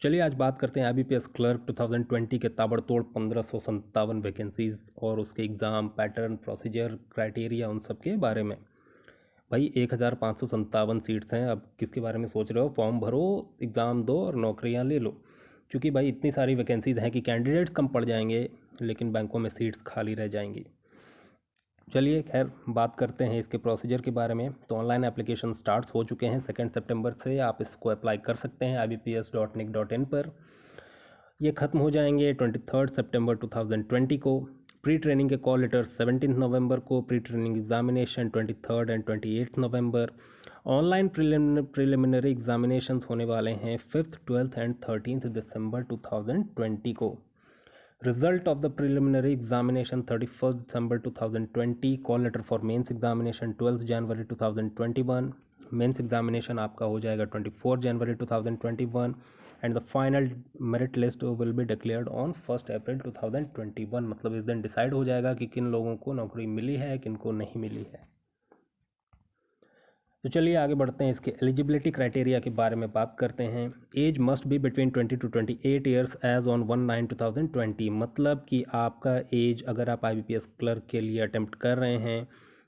चलिए आज बात करते हैं IBPS क्लर्क 2020 के ताबड़तोड़ 1557 वैकेंसीज़ और उसके एग्ज़ाम पैटर्न प्रोसीजर क्राइटेरिया उन सब के बारे में। भाई 1557 सीट्स हैं। अब किसके बारे में सोच रहे हो? फॉर्म भरो, एग्ज़ाम दो और नौकरियां ले लो। क्योंकि भाई इतनी सारी वैकेंसीज़ हैं कि कैंडिडेट्स कम पड़ जाएंगे लेकिन बैंकों में सीट्स खाली रह जाएंगी। चलिए खैर बात करते हैं इसके प्रोसीजर के बारे में। तो ऑनलाइन एप्लीकेशन स्टार्ट हो चुके हैं 2 सितंबर से। आप इसको अप्लाई कर सकते हैं ibps.nic.in पर। ये ख़त्म हो जाएंगे 23 सितंबर 2020 को। प्री ट्रेनिंग के कॉल लेटर 17 नवंबर को, pre training examination 23 and 28 November. Online preliminary examinations होने वाले हैं 5th 12th एंड 13th दिसंबर 2020 को। Result of the preliminary examination 31st December 2020. Call letter for mains examination 12th January 2021. Mains examination आपका हो जाएगा 24 January 2021 and the final merit list will be declared on 1st April 2021. मतलब इस दिन decide हो जाएगा कि किन लोगों को नौकरी मिली है किन को नहीं मिली है। तो चलिए आगे बढ़ते हैं, इसके एलिजिबिलिटी क्राइटेरिया के बारे में बात करते हैं। Age must be between 20 to 28 years age on 1/9/2020। मतलब कि आपका एज, अगर आप IBPS क्लर्क के लिए अटेम्प्ट कर रहे हैं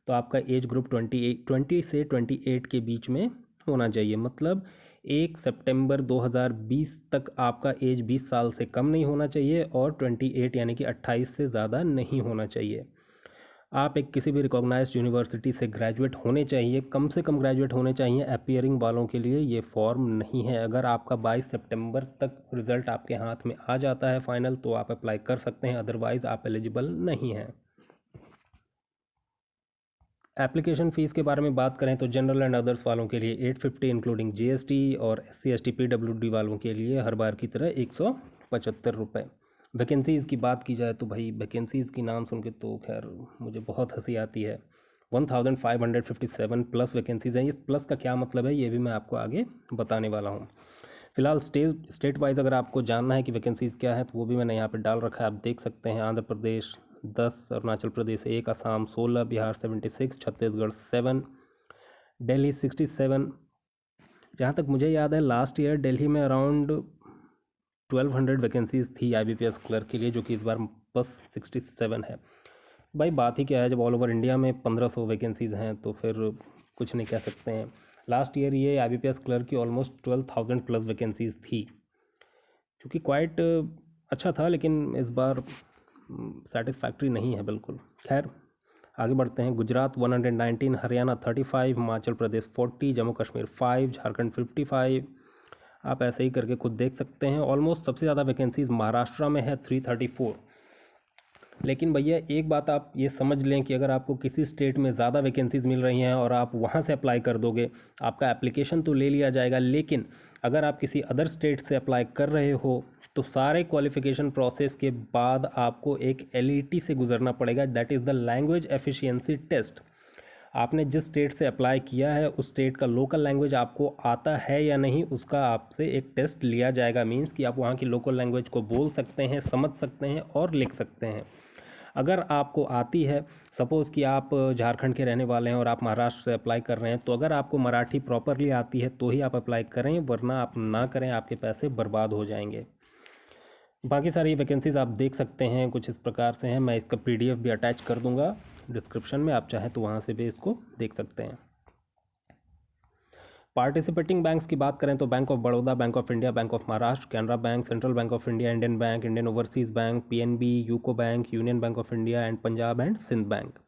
तो आपका एज ग्रुप 20 से 28 के बीच में होना चाहिए। मतलब 1 सितंबर 2020 तक आपका एज 20 साल से कम नहीं होना चाहिए और 28 यानी कि 28 से ज़्यादा नहीं होना चाहिए। आप एक किसी भी रिकॉग्नाइज्ड यूनिवर्सिटी से ग्रेजुएट होने चाहिए, कम से कम ग्रेजुएट होने चाहिए। अपीयरिंग वालों के लिए ये फॉर्म नहीं है। अगर आपका 22 सितंबर तक रिज़ल्ट आपके हाथ में आ जाता है फाइनल तो आप अप्लाई कर सकते हैं, अदरवाइज़ आप एलिजिबल नहीं हैं। एप्लीकेशन फ़ीस के बारे में बात करें तो जनरल एंड अदर्स वालों के लिए 850 इंक्लूडिंग GST और SC ST PWD वालों के लिए हर बार की तरह 175 रुपये। वैकेंसीज़ की बात की जाए तो भाई वैकेंसीज़ की नाम सुन के तो खैर मुझे बहुत हंसी आती है। 1557 प्लस वैकेंसीज़ हैं। इस प्लस का क्या मतलब है ये भी मैं आपको आगे बताने वाला हूँ। फिलहाल स्टेट वाइज अगर आपको जानना है कि वैकेंसीज़ क्या है तो वो भी मैंने यहाँ पर डाल रखा है, आप देख सकते हैं। आंध्र प्रदेश 10, अरुणाचल प्रदेश 1, असम 16, बिहार 76, छत्तीसगढ़ 7, दिल्ली 67। जहाँ तक मुझे याद है लास्ट ईयर दिल्ली में अराउंड 1200 वैकेंसीज़ थी IBPS क्लर्क के लिए, जो कि इस बार बस 67 है। भाई बात ही क्या है, जब ऑल ओवर इंडिया में 1500 वैकेंसीज़ हैं तो फिर कुछ नहीं कह सकते हैं। लास्ट ईयर ये IBPS क्लर्क की ऑलमोस्ट 12,000 प्लस वैकेंसीज़ थी, जो कि क्वाइट अच्छा था, लेकिन इस बार सेटिस्फैक्ट्री नहीं है बिल्कुल। खैर आगे बढ़ते हैं। गुजरात 119, हरियाणा 35, हिमाचल प्रदेश 40, जम्मू कश्मीर 5, झारखंड 55। आप ऐसे ही करके खुद देख सकते हैं। ऑलमोस्ट सबसे ज़्यादा वैकेंसीज महाराष्ट्र में है 334। लेकिन भैया एक बात आप ये समझ लें कि अगर आपको किसी स्टेट में ज़्यादा वैकेंसीज मिल रही हैं और आप वहाँ से अप्लाई कर दोगे, आपका एप्लीकेशन तो ले लिया जाएगा, लेकिन अगर आप किसी अदर स्टेट से अप्लाई कर रहे हो तो सारे क्वालिफिकेशन प्रोसेस के बाद आपको एक LET से गुजरना पड़ेगा, that is the language efficiency test. आपने जिस स्टेट से अप्लाई किया है उस स्टेट का लोकल लैंग्वेज आपको आता है या नहीं, उसका आपसे एक टेस्ट लिया जाएगा। मीन्स कि आप वहाँ की लोकल लैंग्वेज को बोल सकते हैं, समझ सकते हैं और लिख सकते हैं। अगर आपको आती है, सपोज़ कि आप झारखंड के रहने वाले हैं और आप महाराष्ट्र से अप्लाई कर रहे हैं, तो अगर आपको मराठी प्रॉपरली आती है तो ही आप अप्लाई करें, वरना आप ना करें, आपके पैसे बर्बाद हो जाएंगे। बाकी सारी वैकेंसीज़ आप देख सकते हैं, कुछ इस प्रकार से हैं। मैं इसका PDF भी अटैच कर दूंगा डिस्क्रिप्शन में, आप चाहें तो वहाँ से भी इसको देख सकते हैं। पार्टिसिपेटिंग बैंक्स की बात करें तो Bank of Baroda, Bank of India, Bank of Maharashtra, Canara Bank, Central Bank of India, Indian Bank, Indian Overseas Bank, PNB, UCO Bank, Union Bank of India and Punjab and Sindh Bank.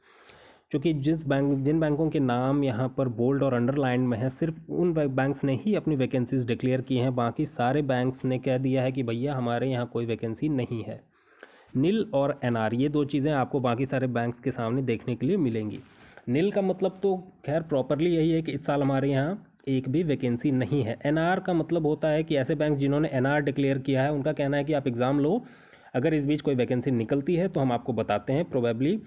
चूँकि जिन बैंकों के नाम यहाँ पर बोल्ड और अंडरलाइन में है, सिर्फ उन बैंक्स ने ही अपनी वैकेंसीज डिक्लेयर की हैं। बाकी सारे बैंक्स ने कह दिया है कि भैया हमारे यहाँ कोई वैकेंसी नहीं है। नील और NR ये दो चीज़ें आपको बाकी सारे बैंक्स के सामने देखने के लिए मिलेंगी। नील का मतलब तो खैर प्रॉपरली यही है कि इस साल हमारे यहाँ एक भी वैकेंसी नहीं है। NR का मतलब होता है कि ऐसे बैंक जिन्होंने NR डिक्लेयर किया है, उनका कहना है कि आप एग्ज़ाम लो, अगर इस बीच कोई वैकेंसी निकलती है तो हम आपको बताते हैं। प्रोबेबली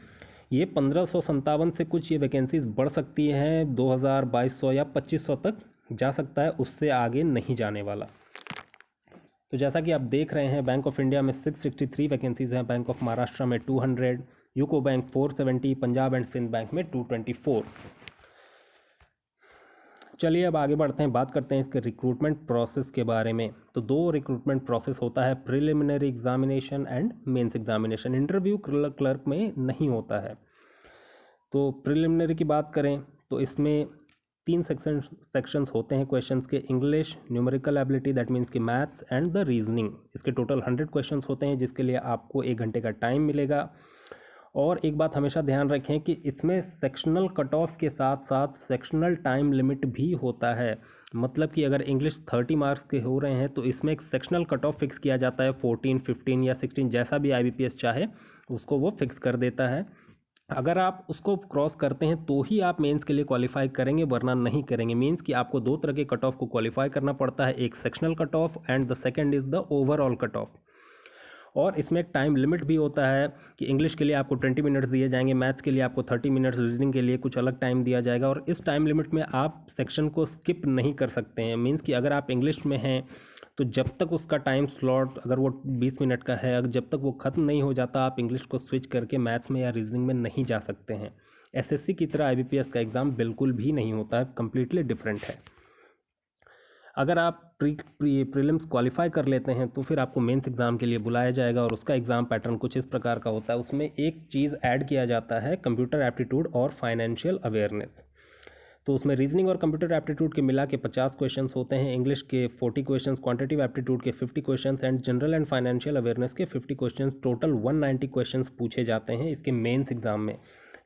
ये 1557 से कुछ ये वैकेंसीज बढ़ सकती हैं, 2000, 2200 या 2500 तक जा सकता है, उससे आगे नहीं जाने वाला। तो जैसा कि आप देख रहे हैं, बैंक ऑफ इंडिया में 663 वैकेंसीज हैं, बैंक ऑफ महाराष्ट्र में 200, UCO Bank 470, Punjab and Sindh Bank में 224। चलिए अब आगे बढ़ते हैं, बात करते हैं इसके रिक्रूटमेंट प्रोसेस के बारे में। तो 2 रिक्रूटमेंट प्रोसेस होता है, preliminary examination and mains examination. Interview clerk में नहीं होता है। तो प्रिलिमिनरी की बात करें तो इसमें 3 सेक्शंस होते हैं क्वेश्चंस के, English, numerical ability that means कि मैथ्स एंड द रीजनिंग। इसके टोटल 100 क्वेश्चंस होते हैं जिसके लिए आपको 1 घंटे का टाइम मिलेगा। और एक बात हमेशा ध्यान रखें कि इसमें सेक्शनल कट ऑफ के साथ साथ सेक्शनल टाइम लिमिट भी होता है। मतलब कि अगर इंग्लिश 30 मार्क्स के हो रहे हैं तो इसमें एक सेक्शनल कट ऑफ फिक्स किया जाता है, 14, 15 या 16, जैसा भी IBPS चाहे उसको वो फिक्स कर देता है। अगर आप उसको क्रॉस करते हैं तो ही आप मेंस के लिए क्वालिफाई करेंगे, वरना नहीं करेंगे। मीन्स कि आपको 2 तरह के कट ऑफ को क्वालिफाई करना पड़ता है, एक sectional cut off and the second is the overall cut off. और इसमें एक टाइम लिमिट भी होता है कि इंग्लिश के लिए आपको 20 मिनट्स दिए जाएंगे, मैथ्स के लिए आपको 30 मिनट्स, रीजनिंग के लिए कुछ अलग टाइम दिया जाएगा। और इस टाइम लिमिट में आप सेक्शन को स्किप नहीं कर सकते हैं। मीन्स कि अगर आप इंग्लिश में हैं तो जब तक उसका टाइम स्लॉट अगर वो 20 मिनट का है, अगर जब तक वो ख़त्म नहीं हो जाता आप इंग्लिश को स्विच करके मैथ्स में या रीजनिंग में नहीं जा सकते हैं। SSC की तरह IBPS का एग्ज़ाम बिल्कुल भी नहीं होता है, कम्प्लीटली डिफरेंट है। अगर आप प्रीलिम्स क्वालिफाई कर लेते हैं तो फिर आपको मेंस एग्ज़ाम के लिए बुलाया जाएगा और उसका एग्ज़ाम पैटर्न कुछ इस प्रकार का होता है। उसमें एक चीज़ ऐड किया जाता है, कंप्यूटर एप्टीट्यूड और फाइनेंशियल अवेयरनेस। तो उसमें रीजनिंग और कंप्यूटर एप्टीट्यूड के मिला के 50 क्वेश्चंस होते हैं, इंग्लिश के 40 क्वेश्चंस, क्वांटिटेटिव एप्टीट्यूड के 50 questions and general and financial awareness के 50 क्वेश्चंस। टोटल 190 क्वेश्चंस पूछे जाते हैं इसके मेंस एग्ज़ाम में।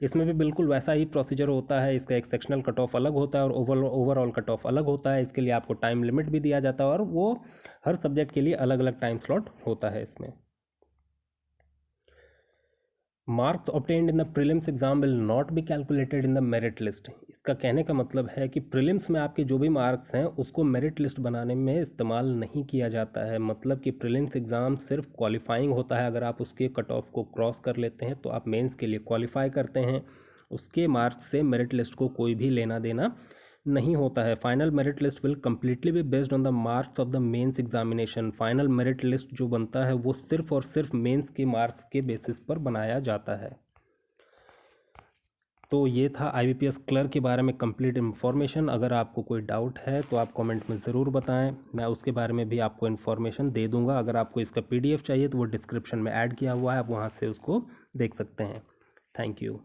इसमें भी बिल्कुल वैसा ही प्रोसीजर होता है। इसका एक सेक्शनल कट ऑफ अलग होता है और ओवरऑल कट ऑफ अलग होता है। इसके लिए आपको टाइम लिमिट भी दिया जाता है और वो हर सब्जेक्ट के लिए अलग अलग टाइम स्लॉट होता है इसमें। Marks obtained in the prelims exam will not be calculated in the merit list. इसका कहने का मतलब है कि प्रीलिम्स में आपके जो भी मार्क्स हैं उसको मेरिट लिस्ट बनाने में इस्तेमाल नहीं किया जाता है। मतलब कि प्रीलिम्स एग्ज़ाम सिर्फ क्वालिफाइंग होता है। अगर आप उसके कट ऑफ को क्रॉस कर लेते हैं तो आप मेंस के लिए क्वालिफाई करते हैं। उसके मार्क्स से मेरिट लिस्ट को कोई भी लेना देना नहीं होता है। Final merit list will completely be based on the marks of the mains examination. Final merit list जो बनता है वो सिर्फ और सिर्फ मेंस के मार्क्स के बेसिस पर बनाया जाता है। तो ये था IBPS क्लर्क के बारे में कंप्लीट इन्फॉर्मेशन। अगर आपको कोई डाउट है तो आप कमेंट में ज़रूर बताएं, मैं उसके बारे में भी आपको इन्फॉर्मेशन दे दूंगा। अगर आपको इसका PDF चाहिए तो वो डिस्क्रिप्शन में ऐड किया हुआ है, आप वहाँ से उसको देख सकते हैं। Thank you.